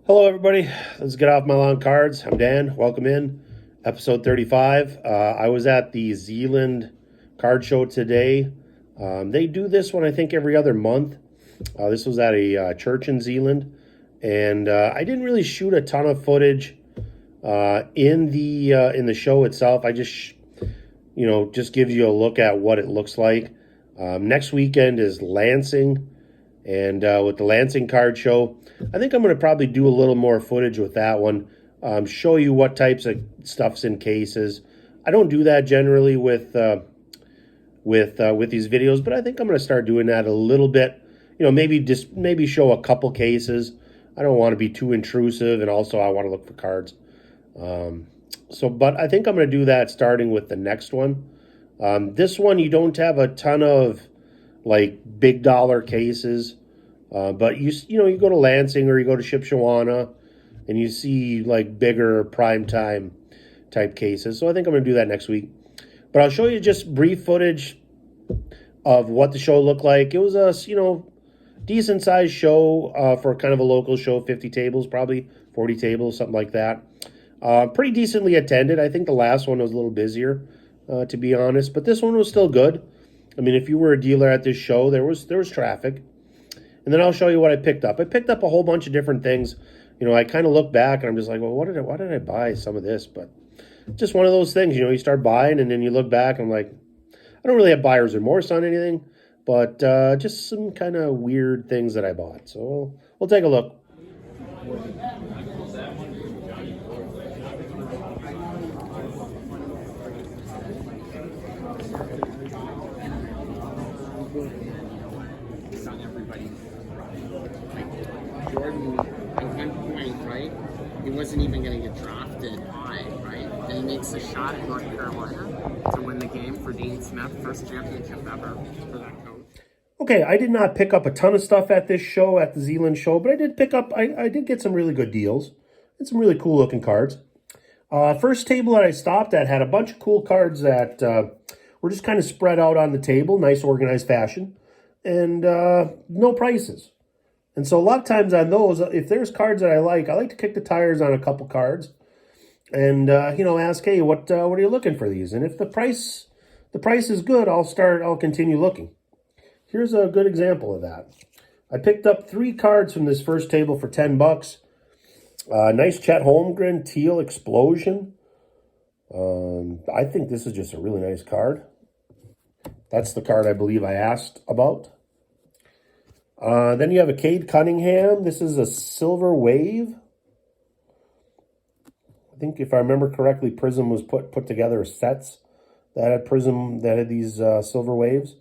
Hello, everybody. Let's get off my lawn cards. I'm Dan. Welcome in. Episode 35. I was at the Zeeland card show today. They do this one, I think, every other month. This was at a church in Zeeland. And I didn't really shoot a ton of footage in the show itself. I just, just gives you a look at what it looks like. Next weekend is Lansing. And with the Lansing card show, I think I'm going to probably do a little more footage with that one. Show you what types of stuff's in cases. I don't do that generally with these videos, but I think I'm going to start doing that a little bit. Maybe show a couple cases. I don't want to be too intrusive, and also I want to look for cards. But I think I'm going to do that starting with the next one. This one, you don't have a ton of like big dollar cases, but you go to Lansing or you go to Shipshewana and you see like bigger prime time type cases. So I think I'm going to do that next week. But I'll show you just brief footage of what the show looked like. It was a decent sized show for kind of a local show, 50 tables, probably 40 tables, something like that. Pretty decently attended. I think the last one was a little busier, to be honest, but this one was still good. I mean, if you were a dealer at this show, there was traffic. And then I'll show you what I picked up. I picked up a whole bunch of different things. I kind of look back and I'm just like, well, why did I buy some of this? But just one of those things, you start buying and then you look back and I'm like, I don't really have buyer's remorse on anything, but just some kind of weird things that I bought. So we'll take a look. On everybody. Like Jordan, at one point, right? He wasn't even going to get drafted high, right? And he makes a shot at North Carolina to win the game for Dean Smith, first championship ever for that coach. Okay, I did not pick up a ton of stuff at this show, at the Zeeland show, but I did pick up, I did get some really good deals and some really cool looking cards. First table that I stopped at had a bunch of cool cards that were just kind of spread out on the table, nice organized fashion. And no prices. And so a lot of times on those, if there's cards that I like to kick the tires on a couple cards and, ask, hey, what are you looking for these? And if the price is good, I'll continue looking. Here's a good example of that. I picked up 3 cards from this first table for $10. Nice Chet Holmgren Teal Explosion. I think this is just a really nice card. That's the card I believe I asked about. Then you have a Cade Cunningham. This is a Silver Wave. I think if I remember correctly, Prism was put together sets that had these Silver Waves.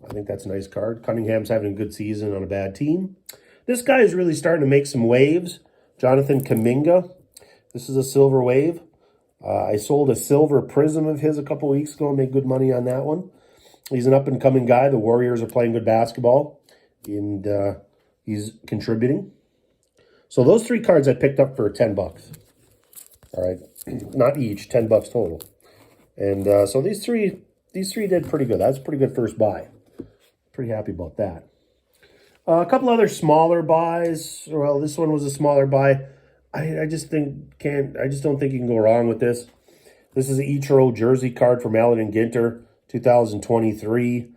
I think that's a nice card. Cunningham's having a good season on a bad team. This guy is really starting to make some waves. Jonathan Kuminga. This is a Silver Wave. I sold a Silver Prism of his a couple weeks ago and made good money on that one. He's an up-and-coming guy. The Warriors are playing good basketball, and he's contributing. So those 3 cards I picked up for $10. All right, not each, $10 total. And so these three did pretty good. That's a pretty good first buy. Pretty happy about that. A couple other smaller buys. Well, this one was a smaller buy. I just don't think you can go wrong with this. This is an Ichiro jersey card from Allen & Ginter, 2023.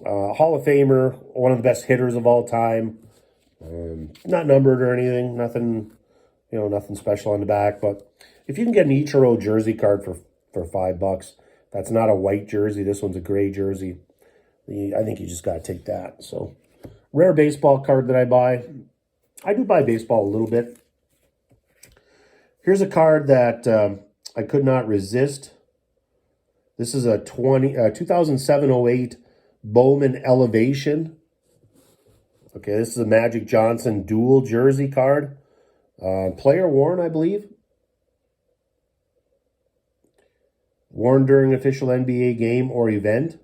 Hall of Famer, one of the best hitters of all time. Not numbered or anything, nothing special on the back. But if you can get an Ichiro jersey card for $5, that's not a white jersey. This one's a gray jersey. I think you just got to take that. So, rare baseball card that I buy. I do buy baseball a little bit. Here's a card that I could not resist. This is a 2007-08 Bowman Elevation. Okay, this is a Magic Johnson dual jersey card. Player worn, I believe. Worn during official NBA game or event.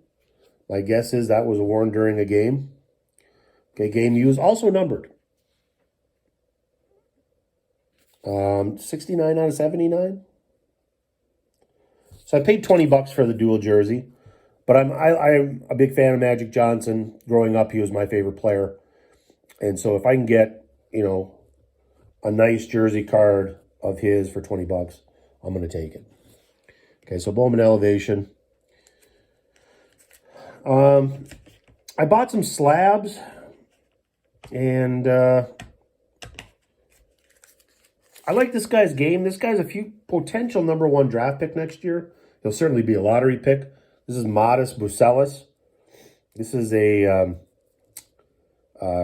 My guess is that was worn during a game. Okay, game used. Also numbered. 69 out of 79. So I paid $20 for the dual jersey, but I'm a big fan of Magic Johnson. Growing up, he was my favorite player. And so if I can get, a nice jersey card of his for 20 bucks, I'm going to take it. Okay, so Bowman Elevation. I bought some slabs, and I like this guy's game. This guy's a potential #1 draft pick next year. He'll certainly be a lottery pick. This is Modest Bucelis. This is a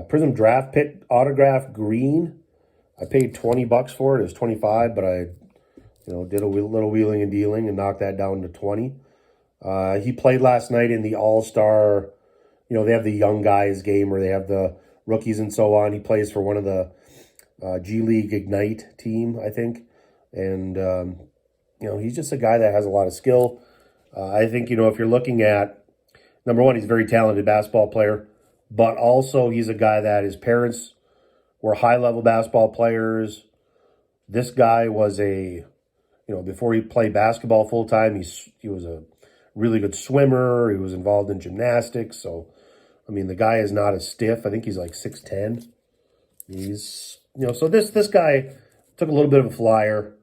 Prism draft pick autograph green. I paid 20 bucks for it. It was 25, but I, did a little wheeling and dealing and knocked that down to 20. He played last night in the All-Star. They have the young guys game where they have the rookies and so on. He plays for one of the G League Ignite team, I think. And, he's just a guy that has a lot of skill. I think, if you're looking at, #1, he's a very talented basketball player, but also he's a guy that his parents were high-level basketball players. This guy was before he played basketball full-time, he was a really good swimmer. He was involved in gymnastics. So, the guy is not as stiff. I think he's like 6'10". He's, so this guy took a little bit of a flyer.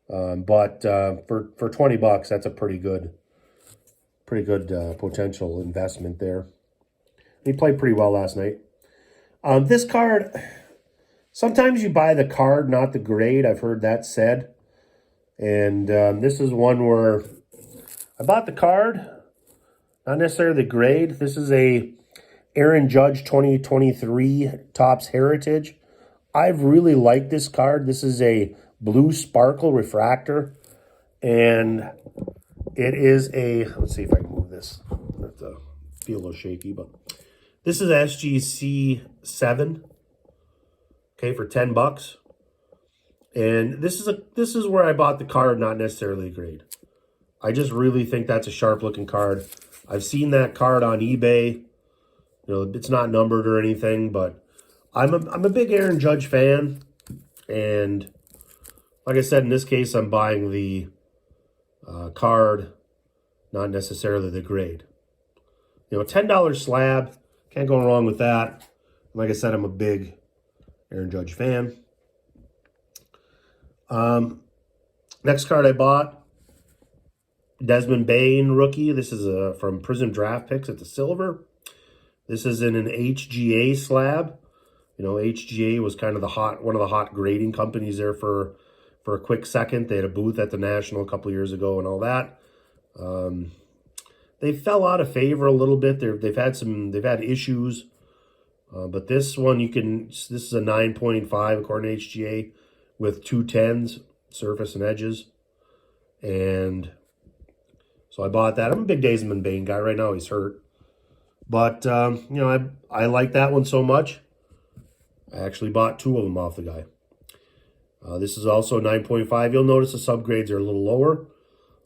But for 20 bucks, that's a pretty good potential investment there. He played pretty well last night. This card, sometimes you buy the card, not the grade. I've heard that said. And this is one where I bought the card, not necessarily the grade. This is a Aaron Judge 2023 Topps Heritage. I've really liked this card. This is a blue sparkle refractor, and it is let's see if I can move this. I have to feel a little shaky, but this is SGC 7, okay, for 10 bucks. And this is where I bought the card, not necessarily a grade. I just really think that's a sharp looking card. I've seen that card on eBay. It's not numbered or anything, but I'm a big Aaron Judge fan, and like I said, in this case, I'm buying the card, not necessarily the grade. $10 slab, can't go wrong with that. Like I said, I'm a big Aaron Judge fan. Next card I bought, Desmond Bain rookie. This is from Prism Draft Picks at the silver. This is in an HGA slab. HGA was kind of one of the hot grading companies there for a quick second. They had a booth at the National a couple of years ago and all that. They fell out of favor a little bit. They've had issues. But this one this is a 9.5 according to HGA with 2 10s, surface and edges. And so I bought that. I'm a big Desmond Bain guy. Right now he's hurt. But, I like that one so much. I actually bought 2 of them off the guy. This is also 9.5. You'll notice the subgrades are a little lower.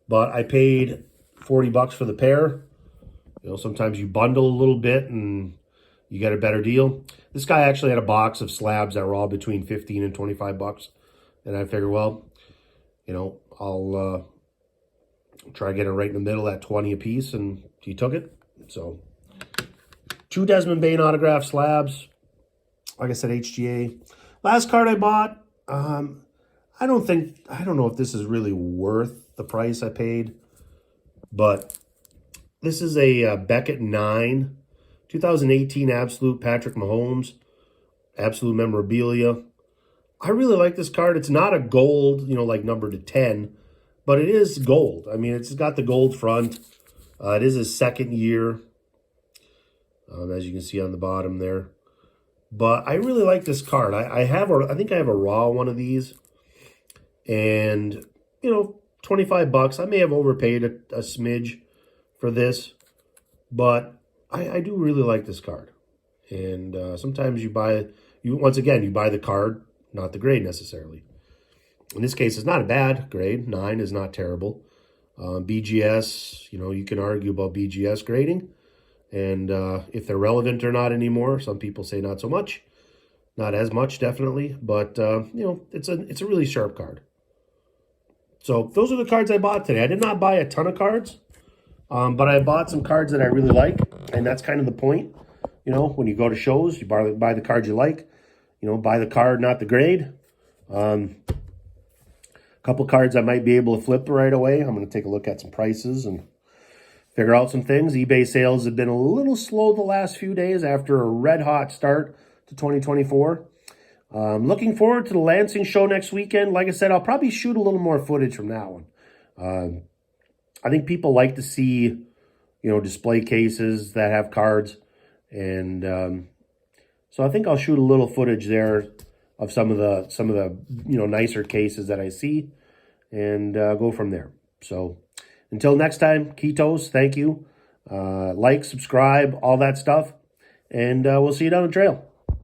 But I paid 40 bucks for the pair. Sometimes you bundle a little bit and you get a better deal. This guy actually had a box of slabs that were all between 15 and 25 bucks. And I figured, well, I'll try to get it right in the middle at 20 a piece, and he took it. So 2 Desmond Bain autograph slabs. Like I said, HGA. Last card I bought, I don't know if this is really worth the price I paid, but this is a Beckett 9, 2018 Absolute Patrick Mahomes, Absolute Memorabilia. I really like this card. It's not a gold, like numbered to 10, but it is gold. It's got the gold front. It is his second year, as you can see on the bottom there. But I really like this card. I think I have a raw one of these. And, 25 bucks. I may have overpaid a smidge for this. But I do really like this card. And sometimes you buy the card, not the grade necessarily. In this case, it's not a bad grade. 9 is not terrible. BGS, you can argue about BGS grading. And if they're relevant or not anymore, some people say not so much. Not as much, definitely. But, it's a really sharp card. So those are the cards I bought today. I did not buy a ton of cards, but I bought some cards that I really like. And that's kind of the point. When you go to shows, you buy the cards you like. Buy the card, not the grade. Couple cards I might be able to flip right away. I'm going to take a look at some prices and figure out some things. eBay sales have been a little slow the last few days after a red-hot start to 2024. Looking forward to the Lansing show next weekend. Like I said, I'll probably shoot a little more footage from that one. I think people like to see, display cases that have cards. And so I think I'll shoot a little footage there of some of the nicer cases that I see, and go from there. So until next time, Ketos, thank you. Like, subscribe, all that stuff, and we'll see you down the trail.